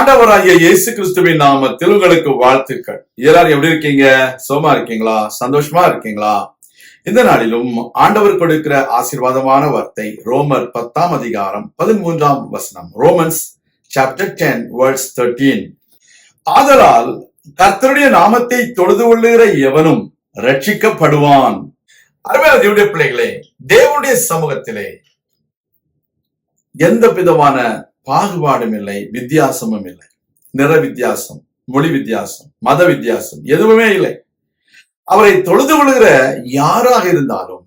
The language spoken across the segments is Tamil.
ஆண்டவராகிய இயேசு கிறிஸ்துவின் நாமத்தில் உங்களுக்கு வாழ்த்துக்கள். எல்லாரும் எப்படி இருக்கீங்க? சோமா இருக்கீங்களா? சந்தோஷமா இருக்கீங்களா? இந்த நாளிலும் ஆண்டவர் கொடுக்கிற ஆசீர்வாதமான வார்த்தை ரோமர் 10 அதிகாரம் 13 ரோமன்ஸ் சாப்டர் 10 verse 13. ஆதலால் கர்த்தருடைய நாமத்தை தொழுது கொள்ளுகிற எவனும் ரட்சிக்கப்படுவான். அருமையான தேவனுடைய பிள்ளைகளே, தேவனுடைய சமூகத்திலே எந்த விதமான பாகுபாடும் இல்லை, வித்தியாசமும் இல்லை. நிற வித்தியாசம், மொழி வித்தியாசம், மத வித்தியாசம் எதுவுமே இல்லை. அவரை தொழுது கொள்கிற யாராக இருந்தாலும்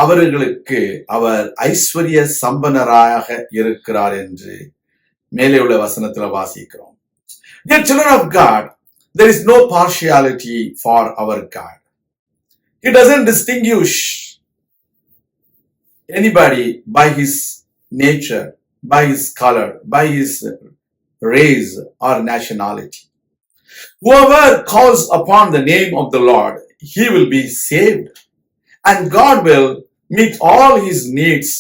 அவர்களுக்கு அவர் ஐஸ்வர்ய சம்பனராக இருக்கிறார் என்று மேலே உள்ள வசனத்துல வாசிக்கிறோம். Dear children of God, there is no partiality for our God. He doesn't distinguish anybody by his nature, by his color, by his race or nationality. Whoever calls upon the name of the Lord, he will be saved, and God will meet all his needs.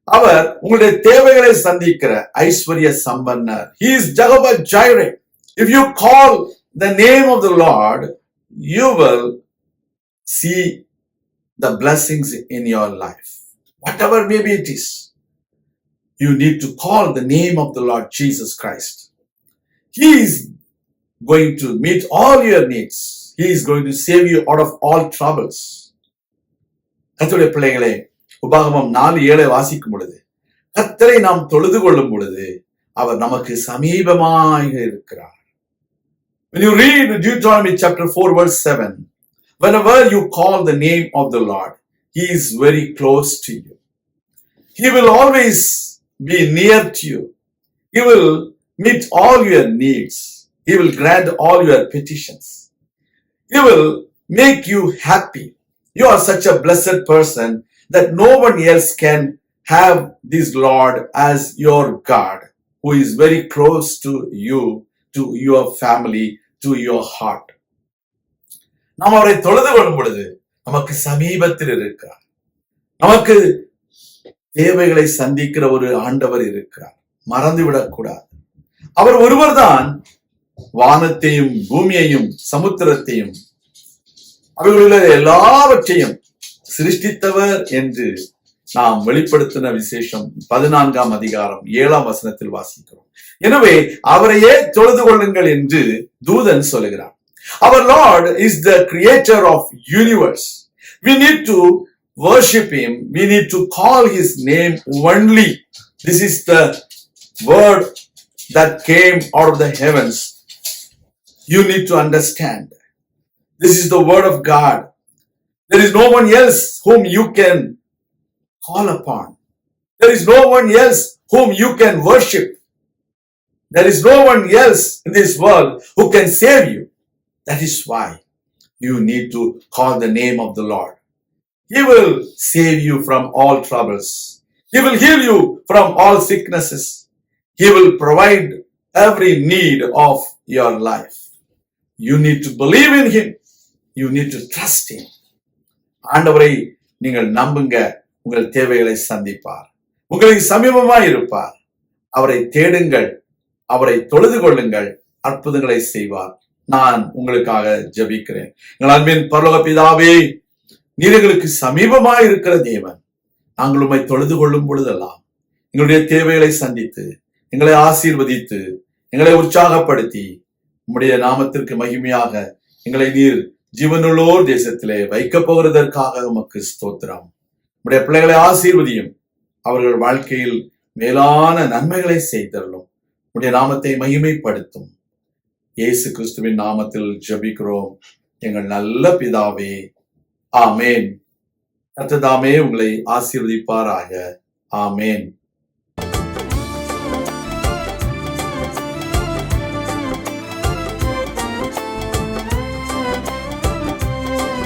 அவர் உங்களுடைய தேவைகளை சந்திக்கிற ஐஸ்வர்ய சம்பன்னர். He is Jehovah Jireh. If you call the name of the Lord, you will see the blessings in your life. Whatever maybe it is, you need to call the name of the Lord Jesus Christ. He is going to meet all your needs. He is going to save you out of all troubles. கர்த்தருடைய பிள்ளைகளே, உபாகமம் 4:7 வாசிக்கும் பொழுது, கர்த்தரை நாம் தொழுது கொள்ளும் பொழுது அவர் நமக்கு சமீபமாக இருக்கிறார். When you read Deuteronomy chapter 4 verse 7, whenever you call the name of the Lord, he is very close to you. He will always be near to you. He will meet all your needs. He will grant all your petitions. He will make you happy. You are such a blessed person that no one else can have this Lord as your God, who is very close to you, to your family, to your heart. நாம் அவரை தொழுது கொள்ளும் பொழுது நமக்கு சமீபத்தில் இருக்கிறார். நமக்கு தேவைகளை சந்திக்கிற ஒரு ஆண்டவர் இருக்கிறார். மறந்துவிடக் கூடாது. அவர் ஒருவர் தான் வானத்தையும் பூமியையும் சமுத்திரத்தையும் அவைகளுள்ள எல்லாவற்றையும் சிருஷ்டித்தவர் என்று நாம் வெளிப்படுத்தின விசேஷம் 14 அதிகாரம் 7 வாசிக்கிறோம். எனவே அவரையே தொழுது கொள்ளுங்கள் என்று தூதன் சொல்லுகிறார். Our Lord is the creator of universe. We need to worship him. We need to call his name only. This is the word that came out of the heavens. You need to understand. This is the word of God. There is no one else whom you can call upon. There is no one else whom you can worship. There is no one else in this world who can save you. That is why you need to call the name of the Lord. He will save you from all troubles. He will heal you from all sicknesses. He will provide every need of your life. You need to believe in him. You need to trust him. ஆண்டவரை நீங்கள் நம்புங்க, உங்கள் தேவைகளை சந்திப்பார். உங்களுக்கு சமீபமாய் இருப்பார். அவரை தேடுங்கள், அவரை தொழுது கொள்ளுங்கள், அற்புதங்களை செய்வார். நான் உங்களுக்காக ஜெபிக்கிறேன். எங்கள் அன்பின் பரலோக பிதாவே, நீர் எங்களுக்கு சமீபமாய் இருக்கிற தேவன். நாங்கள் உம்மை தொழுது கொள்ளும் பொழுதெல்லாம் எங்களுடைய தேவைகளை சந்தித்து, எங்களை ஆசீர்வதித்து, எங்களை உற்சாகப்படுத்தி, உம்முடைய நாமத்திற்கு மகிமையாக எங்களை நீர் ஜீவனுள்ளோர் தேசத்திலே வைக்கப் போகிறதற்காக உமக்கு ஸ்தோத்திரம். உம்முடைய பிள்ளைகளை ஆசீர்வதியும், அவர்கள் வாழ்க்கையில் மேலான நன்மைகளை செய்தருளும். உம்முடைய நாமத்தை மகிமைப்படுத்தும். இயேசு கிறிஸ்துவின் நாமத்தில் ஜெபிக்கிறோம் எங்கள் நல்ல பிதாவே, ஆமேன். கர்த்தர் தாமே உங்களை ஆசீர்வதிப்பாராக. ஆமேன்.